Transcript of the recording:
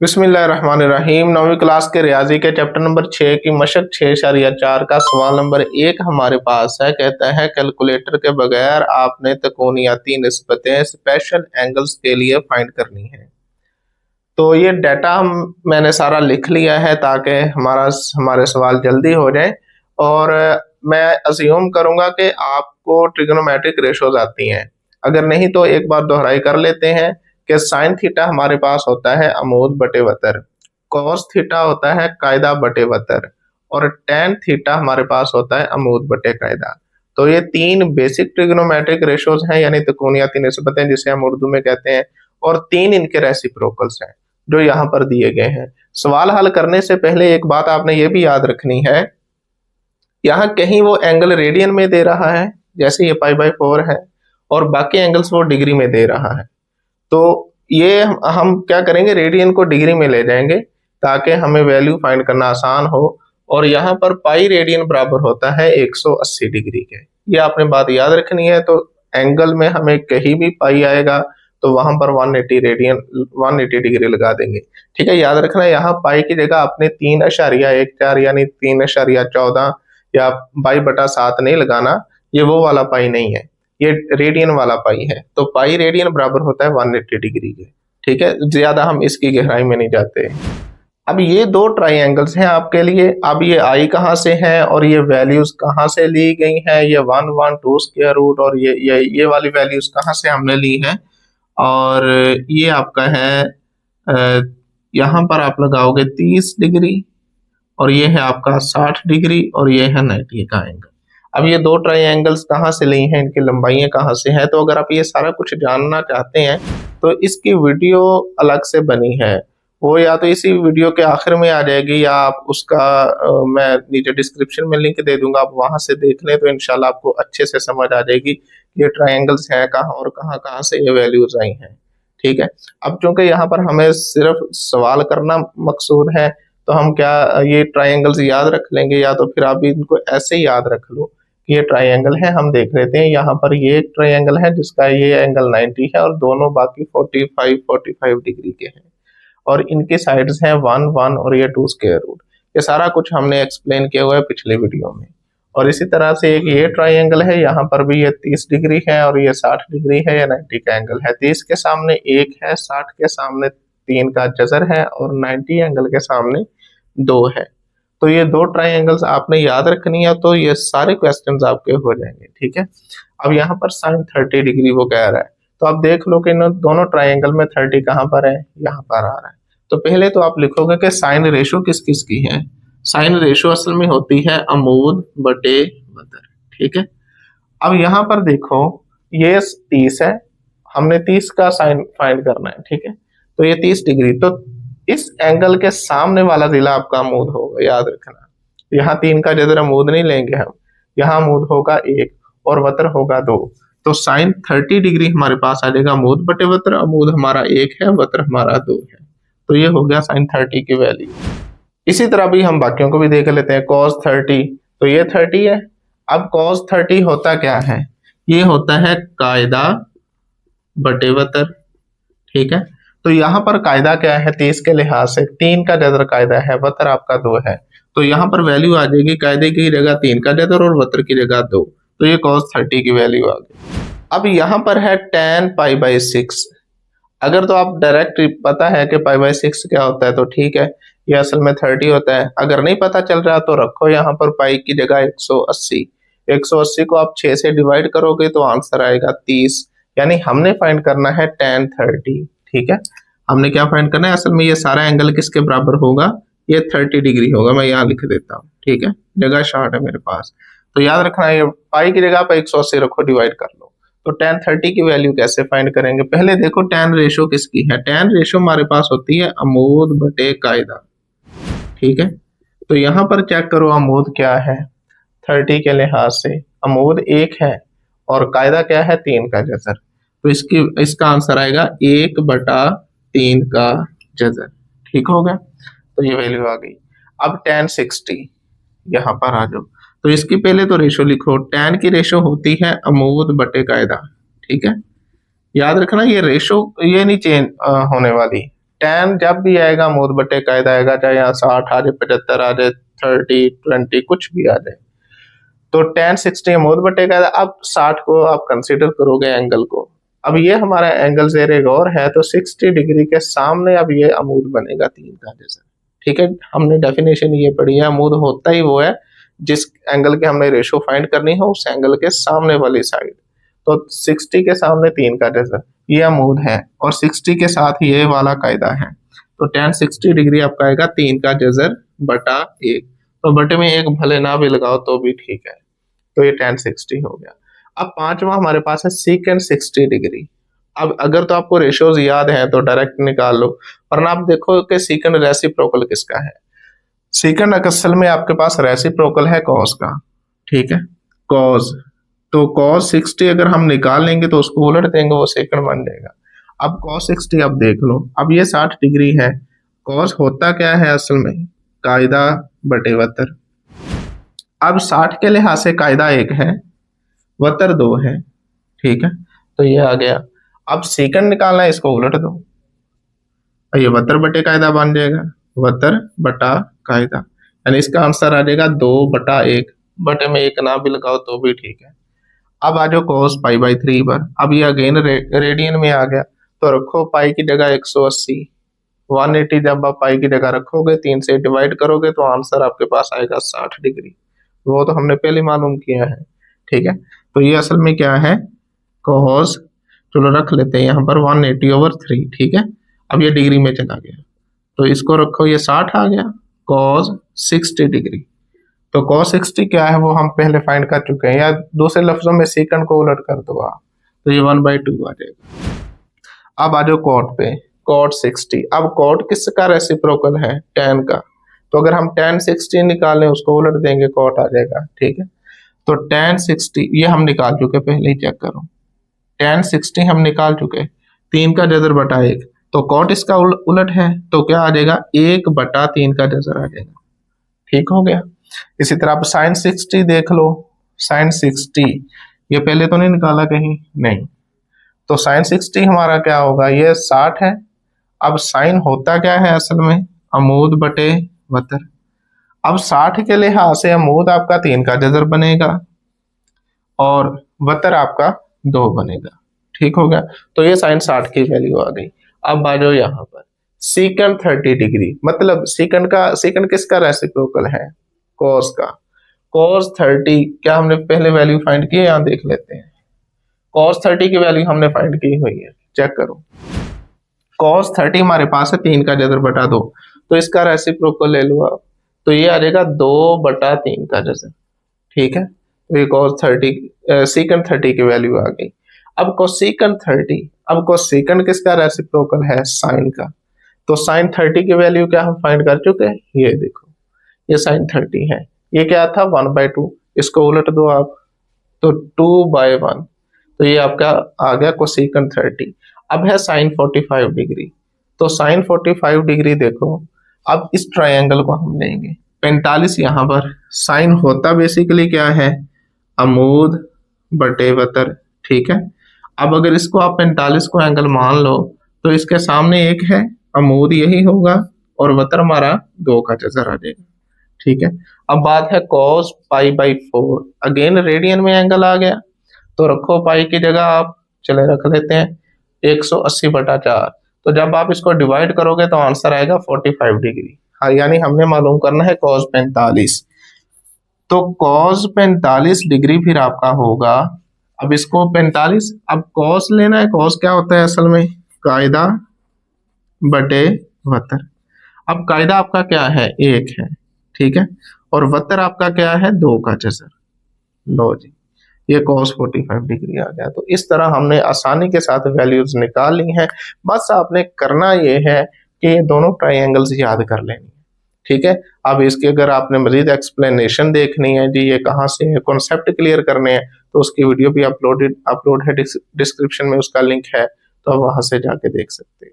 बिस्मिल्लाहिर्रहमानिर्रहीम। 9वीं क्लास के रियाजी के चैप्टर नंबर 6 की मशक 6.4 का सवाल नंबर 1 हमारे पास है। कहता है कैलकुलेटर के बगैर आपने त्रिकोणीयती निस्बतें स्पेशल एंगल्स के लिए फाइंड करनी है। तो ये डाटा मैंने सारा लिख लिया है ताकि हमारे सवाल जल्दी हो जाए। और मैं अज्यूम करूंगा कि आपको ट्रिग्नोमेट्रिक रेशोज आती हैं। अगर नहीं तो एक बार दोहराई कर लेते हैं कि साइन थीटा हमारे पास होता है अमूद बटे वतर, कॉस थीटा होता है कायदा बटे वतर, और टेन थीटा हमारे पास होता है अमूद बटे कायदा। तो ये तीन बेसिक ट्रिग्नोमेट्रिक रेशोज हैं, यानी त्रिकोणीयती निस्बतें जिसे हम उर्दू में कहते हैं, और तीन इनके रेसिप्रोकल्स हैं जो यहाँ पर दिए गए हैं। सवाल हल करने से पहले एक बात आपने ये भी याद रखनी है, यहाँ कहीं वो एंगल रेडियन में दे रहा है जैसे ये π/4 है, और बाकी एंगल्स वो डिग्री में दे रहा है। तो ये हम क्या करेंगे, रेडियन को डिग्री में ले जाएंगे ताकि हमें वैल्यू फाइंड करना आसान हो। और यहाँ पर पाई रेडियन बराबर होता है 180 डिग्री के, ये आपने बात याद रखनी है। तो एंगल में हमें कहीं भी पाई आएगा तो वहां पर 180 डिग्री लगा देंगे। ठीक है, याद रखना यहाँ पाई की जगह आपने 3.14 यानी 3.14 या π/7 नहीं लगाना, ये वो वाला पाई नहीं है, ये रेडियन वाला पाई है। तो पाई रेडियन बराबर होता है 180 डिग्री के। ठीक है, ज्यादा हम इसकी गहराई में नहीं जाते। अब ये दो ट्राइंगल्स हैं आपके लिए। अब ये आई कहाँ से है और ये वैल्यूज कहाँ से ली गई हैं, ये 1 1 2 स्क्वायर रूट और ये वाली वैल्यूज कहाँ से हमने ली है। और ये आपका है यहाँ पर आप लगाओगे 30 डिग्री, और ये है आपका 60 डिग्री, और ये है 90 का एंगल। अब ये दो ट्राइंगल्स कहाँ से ली हैं, इनकी लंबाइयाँ कहाँ से हैं। तो अगर आप ये सारा कुछ जानना चाहते हैं तो इसकी वीडियो अलग से बनी है, वो या तो इसी वीडियो के आखिर में आ जाएगी या आप उसका मैं नीचे डिस्क्रिप्शन में लिंक दे दूंगा, आप वहां से देख लें तो इंशाल्लाह आपको अच्छे से समझ आ जाएगी ये ट्राइंगल्स हैं कहाँ और कहाँ कहाँ से ये वैल्यूज आई हैं। ठीक है, अब चूंकि यहाँ पर हमें सिर्फ सवाल करना मकसूद है तो हम क्या ये ट्राइंगल्स याद रख लेंगे, या तो फिर आप इनको ऐसे ही याद रख लो कि ये ट्राइंगल है। हम देख लेते हैं, यहाँ पर ये एक ट्राइंगल है जिसका ये एंगल 90 है और दोनों बाकी 45 डिग्री के हैं, और इनके साइड्स हैं 1 1 और ये 2 स्क्वायर रूट। ये सारा कुछ हमने एक्सप्लेन किया हुआ है पिछले वीडियो में। और इसी तरह से एक ये ट्राइंगल है, यहाँ पर भी ये 30 डिग्री है और ये 60 डिग्री है, या 90 का एंगल है। 30 के सामने 1 है, 60 के सामने 3 का जजर है, और 90 एंगल के सामने 2 है। तो ये दो ट्राइंगल्स आपने याद रखनी है, तो ये सारे क्वेश्चंस आपके हो जाएंगे। ठीक है, अब यहाँ पर साइन 30 डिग्री वो कह रहा है, तो आप देख लो कि इन दोनों ट्राइंगल में 30 कहाँ पर है, यहाँ पर आ रहा है। तो पहले तो आप लिखोगे कि साइन रेशो किस किस की है। साइन रेशो असल में होती है अमूद बटे वतर। ठीक है, अब यहाँ पर देखो ये 30 है, हमने 30 का साइन फाइंड करना है। ठीक है, तो ये 30 डिग्री, तो इस एंगल के सामने वाला जिला आपका अमूद होगा, याद रखना। यहाँ 3 का जदर अमूद नहीं लेंगे हम, यहाँ अमूद होगा 1 और वतर होगा 2। तो साइन 30 डिग्री हमारे पास आ जाएगा अमूद बटे वतर। अमूद हमारा 1 है, वतर हमारा 2 है, तो ये हो गया साइन 30 की वैल्यू। इसी तरह भी हम बाकियों को भी देख लेते हैं। cos 30, तो ये 30 है। अब cos 30 होता क्या है, ये होता है कायदा बटे वतर। ठीक है, तो यहाँ पर कायदा क्या है, 30 के लिहाज से 3 का जदर कायदा है, वतर आपका 2 है। तो यहाँ पर वैल्यू आ जाएगी कायदे की जगह 3 का जदर और वतर की जगह 2, तो ये cos 30 की वैल्यू आ गई। अब यहाँ पर है tan π/6। अगर तो आप डायरेक्ट पता है कि π/6 क्या होता है तो ठीक है, ये असल में 30 होता है। अगर नहीं पता चल रहा तो रखो यहाँ पर पाई की जगह 180। 180 को आप 6 से डिवाइड करोगे तो आंसर आएगा 30, यानी हमने फाइंड करना है tan 30। ठीक है, हमने क्या फाइंड करना है, असल में ये सारा एंगल किसके बराबर होगा, ये 30 डिग्री होगा। मैं यहाँ लिख देता हूँ। ठीक है, जगह शॉर्ट है मेरे पास, तो याद रखना है पाई की जगह पर 180 रखो, डिवाइड कर लो। तो tan 30 की वैल्यू कैसे फाइंड करेंगे, पहले देखो tan रेशो किसकी है। tan रेशो हमारे पास होती है अमूद बटे कायदा। ठीक है, तो यहाँ पर चेक करो अमूद क्या है, 30 के लिहाज से अमूद 1 है और कायदा क्या है, 3 का जजर। तो इसका आंसर आएगा 1/3 का जजर। ठीक हो गया, तो ये वैल्यू आ गई। अब tan 60 यहाँ पर आ जाओ, तो इसकी पहले तो रेशो लिखो। tan की रेशो होती है अमूद बटे कायदा। ठीक है, याद रखना ये रेशो ये नहीं चेंज होने वाली, tan जब भी आएगा अमूद बटे कायदा आएगा, चाहे यहाँ 60 आ जाए, 75 आ जाए, 30, 20 कुछ भी आ जाए। तो tan 60 अमूद बटे कायदा। अब 60 को आप कंसीडर करोगे एंगल को। अब ये हमारा एंगल ज़ेरे गौर है, तो 60 डिग्री के सामने अब ये अमूद बनेगा 3 का जैसा। ठीक है, हमने डेफिनेशन ये पढ़ी है, अमूद होता ही वो है जिस एंगल के हमने रेशो फाइंड करनी हो उस एंगल के सामने वाली साइड। तो 60 के सामने 3 का जैसा ये अमूद है और 60 के साथ ये वाला कायदा है। तो tan 60 डिग्री आपका आएगा 3 का जजर बटा 1। तो बटे में 1 भले ना भी लगाओ तो भी ठीक है। तो ये tan 60 हो गया। अब पांचवा हमारे पास है secant 60 डिग्री। अब अगर तो आपको रेशियोज याद है तो डायरेक्ट निकाल लो, वरना आप देखो कि secant रेसिप्रोकल किसका है। secant असल में आपके पास रेसिप्रोकल है cos का। ठीक है, cos, तो cos 60 अगर हम निकाल लेंगे तो उसको उलट देंगे, वो secant बन जाएगा। अब cos 60 आप देख लो, अब ये 60 डिग्री है। cos होता क्या है असल में, कायदा बटे वतर। अब 60 के लिहाज से कायदा 1 है, वतर 2 है। ठीक है, तो ये आ गया। अब secant निकालना है, इसको उलट दो, ये वतर बटे कायदा बन जाएगा, वतर बटा कायदा, यानी इसका आंसर आ जाएगा 2 बटा 1। बटे में 1 ना भी लगाओ तो भी ठीक है। अब आ जाओ cos पाई बाई 3 पर। अब ये अगेन रेडियन में आ गया, तो रखो पाई की जगह 180, 180 जब आप पाई की जगह रखोगे 3 से डिवाइड करोगे तो आंसर आपके पास आएगा 60 डिग्री। वो तो हमने पहले मालूम किया है। ठीक है, तो ये असल में क्या है, cos, चलो रख लेते हैं यहाँ पर 180/3। ठीक है, अब ये डिग्री में चला गया तो इसको रखो, ये 60 आ गया, cos 60 डिग्री। तो cos 60 क्या है वो हम पहले फाइंड कर चुके हैं, या दूसरे लफ्जों में secant को उलट कर दो आप, तो ये 1/2 आ जाएगा। अब आ जाओ cot पे, cot 60। अब cot किसका रेसिप्रोकल है, tan का। तो अगर हम tan 60 निकालें उसको उलट देंगे, cot आ जाएगा। ठीक है, तो tan 60 ये हम निकाल चुके, पहले ही चेक करो, tan 60 हम निकाल चुके, 3 का जजर बटा 1। तो cot इसका उलट है तो क्या आ जाएगा, 1 बटा 3 का जजर आ जाएगा। ठीक हो गया। इसी तरह आप sin 60 देख लो, sin 60 ये पहले तो नहीं निकाला कहीं, नहीं, तो sin 60 हमारा क्या होगा, ये 60 है। अब sin होता क्या है असल में, अमूद बटे वतर। अब 60 के लिहाज से अमूद आपका 3 का जजर बनेगा और वतर आपका 2 बनेगा। ठीक हो गया, तो ये sin 60 की वैल्यू आ गई। अब आ जाओ यहाँ पर secant 30 डिग्री, मतलब secant किसका रेसिप्रोकल है, cos का। cos 30 क्या हमने पहले वैल्यू फाइंड की है, यहाँ देख लेते हैं। cos 30 की वैल्यू हमने फाइंड की हुई है, चेक करो। cos 30 हमारे पास है 3 का जजर बटा 2, तो इसका रेसिप्रोकल ले लो आप, तो ये आ जाएगा 2 बटा 3 का जजर। ठीक है, तो ये cos 30 secant 30 की वैल्यू आ गई। अब cosecant 30, अब cosecant किसका रेसिप्रोकल है, sin का। तो sin 30 की वैल्यू क्या हम फाइंड कर चुके हैं, ये देखो, ये sin 30 है, ये क्या था 1/2, इसको उलट दो आप, तो 2/1, तो ये आपका आ गया cosecant 30। अब है sin 45 डिग्री, तो sin 45 डिग्री देखो, अब इस ट्रायंगल को हम लेंगे 45 यहाँ पर। sin होता बेसिकली क्या है, अमूद बटे वतर। ठीक है, अब अगर इसको आप 45 को एंगल मान लो तो इसके सामने 1 है, अमूद यही होगा और वतर हमारा 2 का जजर आ जाएगा। ठीक है, अब बात है cos pi by 4, again radian में एंगल आ गया, तो रखो पाई की जगह आप, चले रख लेते हैं 180/4। तो जब आप इसको डिवाइड करोगे तो आंसर आएगा 45 डिग्री। हाँ, यानी हमने मालूम करना है cos 45, तो cos 45 डिग्री फिर आपका होगा, अब इसको 45, अब cos लेना है, cos क्या होता है असल में, कायदा बटे वतर। अब कायदा आपका क्या है, 1 है। ठीक है, और वतर आपका क्या है, 2 का जजर। लो जी, ये cos 45 डिग्री आ गया। तो इस तरह हमने आसानी के साथ वैल्यूज निकाल ली हैं। बस आपने करना ये है कि ये दोनों ट्राइंगल्स याद कर लेनी है। ठीक है, अब इसकी अगर आपने मजीद एक्सप्लेनेशन देखनी है जी, ये कहाँ से है, कॉन्सेप्ट क्लियर करने हैं, तो उसकी वीडियो भी अपलोड है, डिस्क्रिप्शन में उसका लिंक है, तो आप वहां से जाके देख सकते हो।